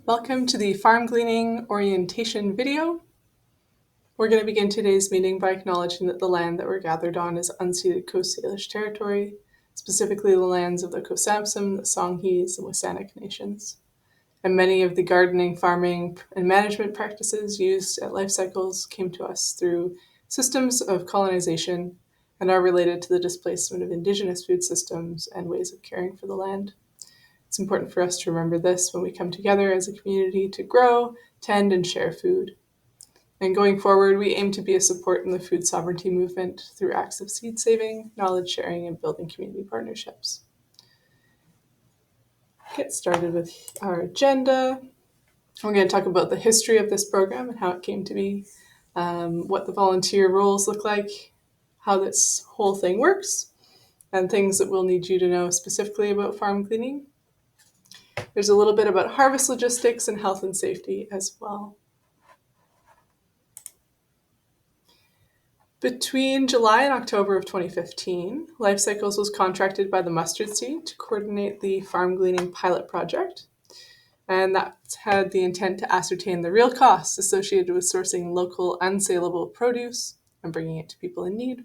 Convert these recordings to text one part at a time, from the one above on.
Welcome to the Farm Gleaning orientation video. We're going to begin today's meeting by acknowledging that the land that we're gathered on is unceded Coast Salish territory, specifically the lands of the Kosamsam, the Songhees, and Wasanic nations. And many of the gardening, farming, and management practices used at Lifecycles came to us through systems of colonization and are related to the displacement of Indigenous food systems and ways of caring for the land. It's important for us to remember this when we come together as a community to grow, tend, and share food. And going forward, we aim to be a support in the food sovereignty movement through acts of seed saving, knowledge sharing, and building community partnerships. Get started with our agenda. We're going to talk about the history of this program and how it came to be, what the volunteer roles look like, how this whole thing works, and things that we'll need you to know specifically about farm gleaning. There's a little bit about harvest logistics and health and safety as well. Between July and October of 2015, Lifecycles was contracted by the Mustard Seed to coordinate the farm gleaning pilot project. And that had the intent to ascertain the real costs associated with sourcing local unsaleable produce and bringing it to people in need.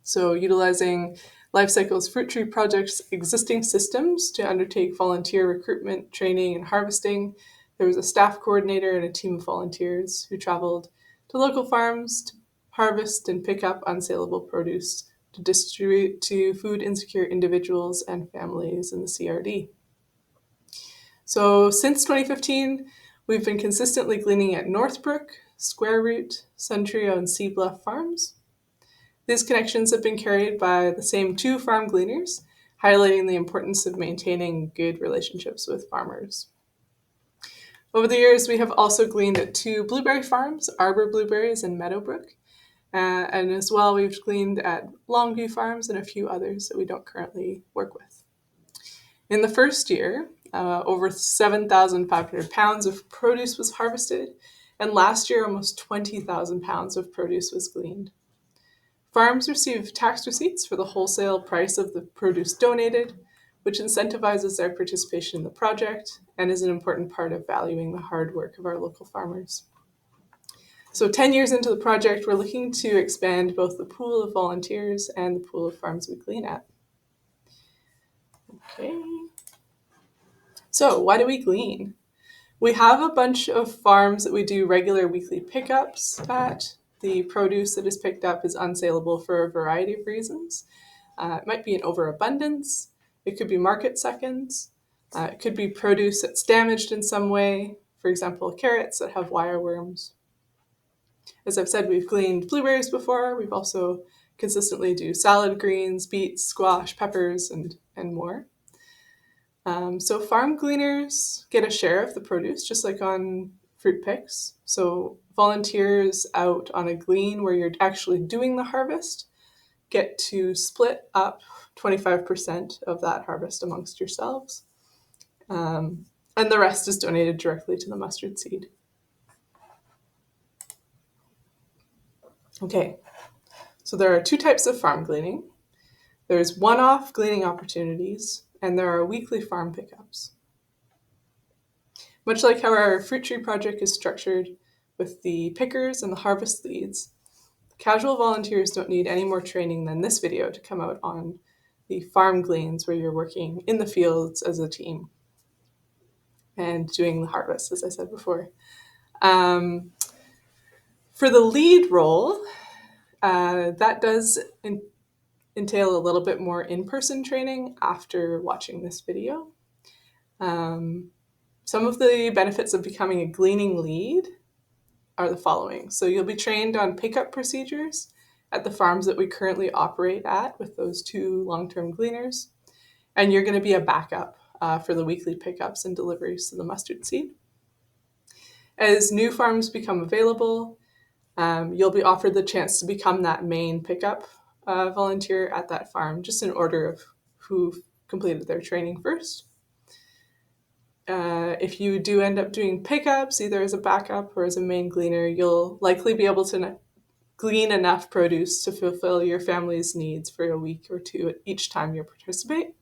So utilizing Lifecycles Fruit Tree Project's existing systems to undertake volunteer recruitment, training, and harvesting, there was a staff coordinator and a team of volunteers who traveled to local farms to harvest and pick up unsaleable produce to distribute to food insecure individuals and families in the CRD. So since 2015, we've been consistently gleaning at Northbrook, Square Root, Suntrio, and Sea Bluff farms. These connections have been carried by the same two farm gleaners, highlighting the importance of maintaining good relationships with farmers. Over the years, we have also gleaned at two blueberry farms, Arbor Blueberries and Meadowbrook, and as well we've gleaned at Longview Farms and a few others that we don't currently work with. In the first year, over 7,500 pounds of produce was harvested, and last year almost 20,000 pounds of produce was gleaned. Farms receive tax receipts for the wholesale price of the produce donated, which incentivizes their participation in the project and is an important part of valuing the hard work of our local farmers. So 10 years into the project, we're looking to expand both the pool of volunteers and the pool of farms we glean at. Okay. So why do we glean? We have a bunch of farms that we do regular weekly pickups at. The produce that is picked up is unsaleable for a variety of reasons. It might be an overabundance. It could be market seconds. It could be produce that's damaged in some way. For example, carrots that have wireworms. As I've said, we've gleaned blueberries before. We've also consistently do salad greens, beets, squash, peppers, and more. So farm gleaners get a share of the produce, just like on fruit picks. So volunteers out on a glean where you're actually doing the harvest get to split up 25% of that harvest amongst yourselves. And the rest is donated directly to the mustard seed. Okay, so there are two types of farm gleaning. There's one-off gleaning opportunities, and there are weekly farm pickups. Much like how our fruit tree project is structured with the pickers and the harvest leads, casual volunteers don't need any more training than this video to come out on the farm gleans where you're working in the fields as a team and doing the harvest, as I said before. For the lead role, that does entail a little bit more in-person training after watching this video. Some of the benefits of becoming a gleaning lead are the following. So you'll be trained on pickup procedures at the farms that we currently operate at with those two long-term gleaners. And you're going to be a backup for the weekly pickups and deliveries to the mustard seed. As new farms become available, you'll be offered the chance to become that main pickup volunteer at that farm, just in order of who completed their training first. If you do end up doing pickups, either as a backup or as a main gleaner, you'll likely be able to glean enough produce to fulfill your family's needs for a week or two each time you participate.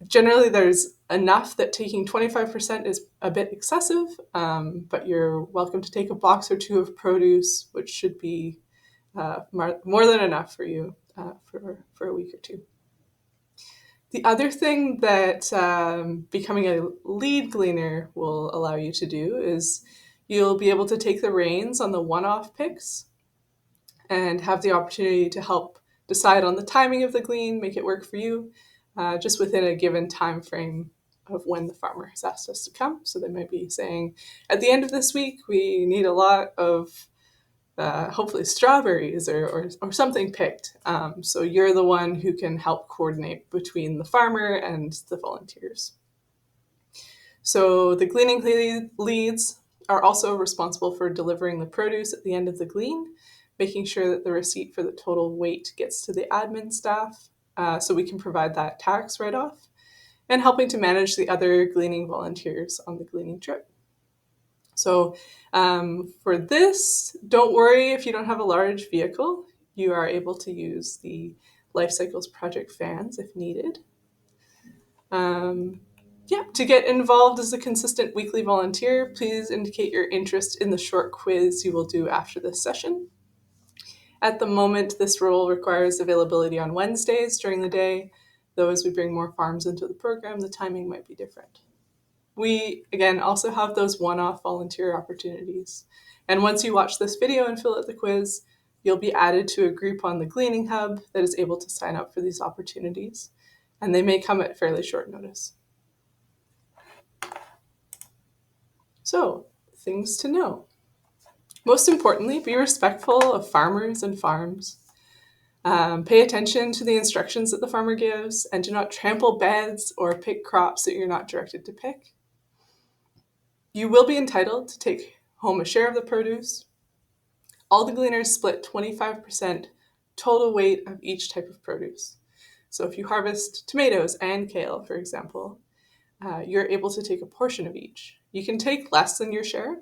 Generally, there's enough that taking 25% is a bit excessive, but you're welcome to take a box or two of produce, which should be more than enough for you for a week or two. The other thing that becoming a lead gleaner will allow you to do is you'll be able to take the reins on the one-off picks and have the opportunity to help decide on the timing of the glean, make it work for you, just within a given time frame of when the farmer has asked us to come. So they might be saying, at the end of this week, we need a lot of hopefully strawberries or something picked. So you're the one who can help coordinate between the farmer and the volunteers. So the gleaning leads are also responsible for delivering the produce at the end of the glean, making sure that the receipt for the total weight gets to the admin staff so we can provide that tax write-off, and helping to manage the other gleaning volunteers on the gleaning trip. So for this, don't worry if you don't have a large vehicle. You are able to use the Lifecycles project vans if needed. To get involved as a consistent weekly volunteer, please indicate your interest in the short quiz you will do after this session. At the moment, this role requires availability on Wednesdays during the day, though as we bring more farms into the program, the timing might be different. We, again, also have those one-off volunteer opportunities. And once you watch this video and fill out the quiz, you'll be added to a group on the Gleaning Hub that is able to sign up for these opportunities. And they may come at fairly short notice. So, things to know. Most importantly, be respectful of farmers and farms. Pay attention to the instructions that the farmer gives, and do not trample beds or pick crops that you're not directed to pick. You will be entitled to take home a share of the produce. All the gleaners split 25% total weight of each type of produce. So if you harvest tomatoes and kale, for example, you're able to take a portion of each. You can take less than your share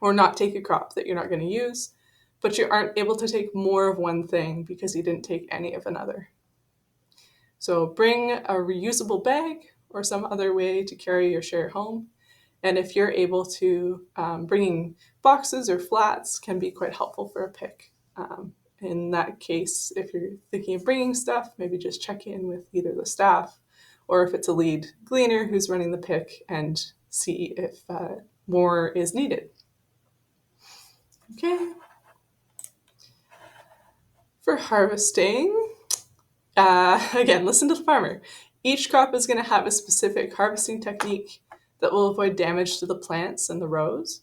or not take a crop that you're not going to use, but you aren't able to take more of one thing because you didn't take any of another. So bring a reusable bag or some other way to carry your share home. And if you're able to, bringing boxes or flats can be quite helpful for a pick. In that case, if you're thinking of bringing stuff, maybe just check in with either the staff or if it's a lead gleaner who's running the pick and see if more is needed. Okay. For harvesting, again, listen to the farmer. Each crop is going to have a specific harvesting technique that will avoid damage to the plants and the rows.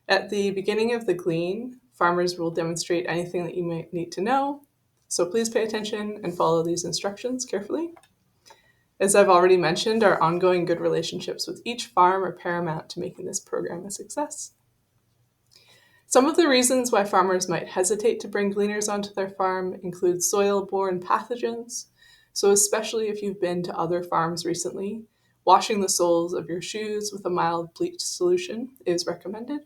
At the beginning of the glean, farmers will demonstrate anything that you might need to know, so please pay attention and follow these instructions carefully. As I've already mentioned, our ongoing good relationships with each farm are paramount to making this program a success. Some of the reasons why farmers might hesitate to bring gleaners onto their farm include soil-borne pathogens, so especially if you've been to other farms recently, washing the soles of your shoes with a mild bleach solution is recommended.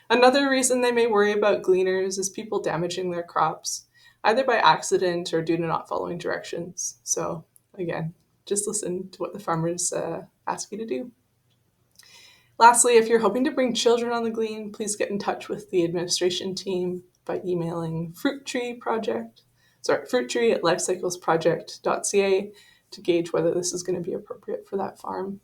Another reason they may worry about gleaners is people damaging their crops, either by accident or due to not following directions. So again, just listen to what the farmers ask you to do. Lastly, if you're hoping to bring children on the glean, please get in touch with the administration team by emailing fruittree@lifecyclesproject.ca to gauge whether this is going to be appropriate for that farm.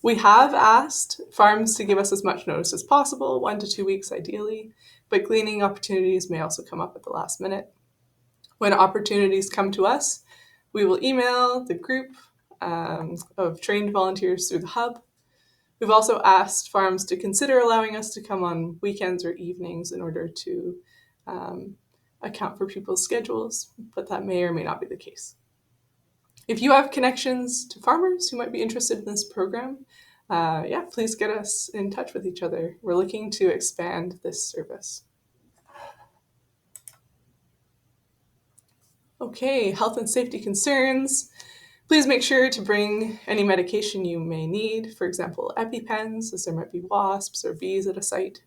We have asked farms to give us as much notice as possible, 1 to 2 weeks ideally, but gleaning opportunities may also come up at the last minute. When opportunities come to us, we will email the group of trained volunteers through the hub. We've also asked farms to consider allowing us to come on weekends or evenings in order to account for people's schedules, but that may or may not be the case. If you have connections to farmers who might be interested in this program, please get us in touch with each other. We're looking to expand this service. Okay, health and safety concerns. Please make sure to bring any medication you may need, for example, EpiPens, as there might be wasps or bees at a site.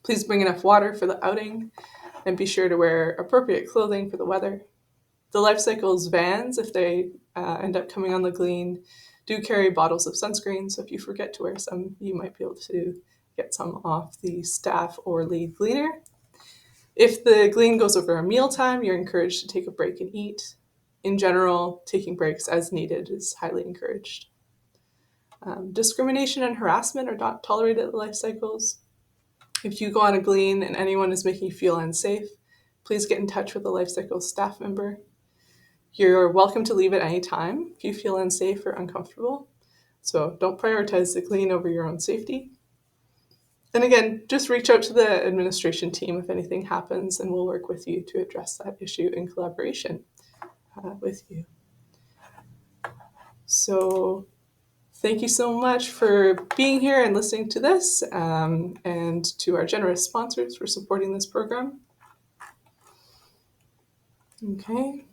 Please bring enough water for the outing, and be sure to wear appropriate clothing for the weather. The Lifecycles vans, if they end up coming on the Glean, do carry bottles of sunscreen, so if you forget to wear some, you might be able to get some off the staff or lead gleaner. If the Glean goes over a mealtime, you're encouraged to take a break and eat. In general, taking breaks as needed is highly encouraged. Discrimination and harassment are not tolerated at the Lifecycles. If you go on a Glean and anyone is making you feel unsafe, please get in touch with a Lifecycles staff member. You're welcome to leave at any time if you feel unsafe or uncomfortable. So don't prioritize the Glean over your own safety. And again, just reach out to the administration team if anything happens, and we'll work with you to address that issue in collaboration with you. So thank you so much for being here and listening to this, and to our generous sponsors for supporting this program. Okay.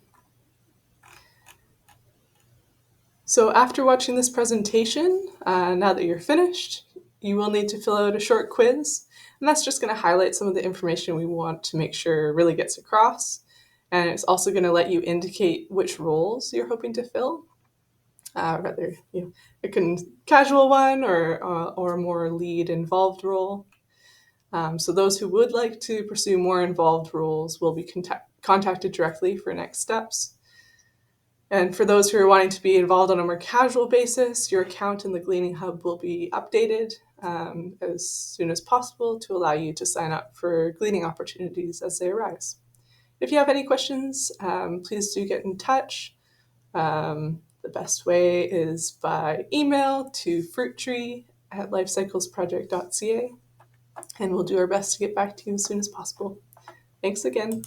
So after watching this presentation, now that you're finished, you will need to fill out a short quiz, and that's just going to highlight some of the information we want to make sure really gets across, and it's also going to let you indicate which roles you're hoping to fill, whether a casual one or a more lead involved role. So those who would like to pursue more involved roles will be contacted directly for next steps. And for those who are wanting to be involved on a more casual basis, your account in the Gleaning Hub will be updated as soon as possible to allow you to sign up for gleaning opportunities as they arise. If you have any questions, please do get in touch. The best way is by email to fruittree@lifecyclesproject.ca, and we'll do our best to get back to you as soon as possible. Thanks again.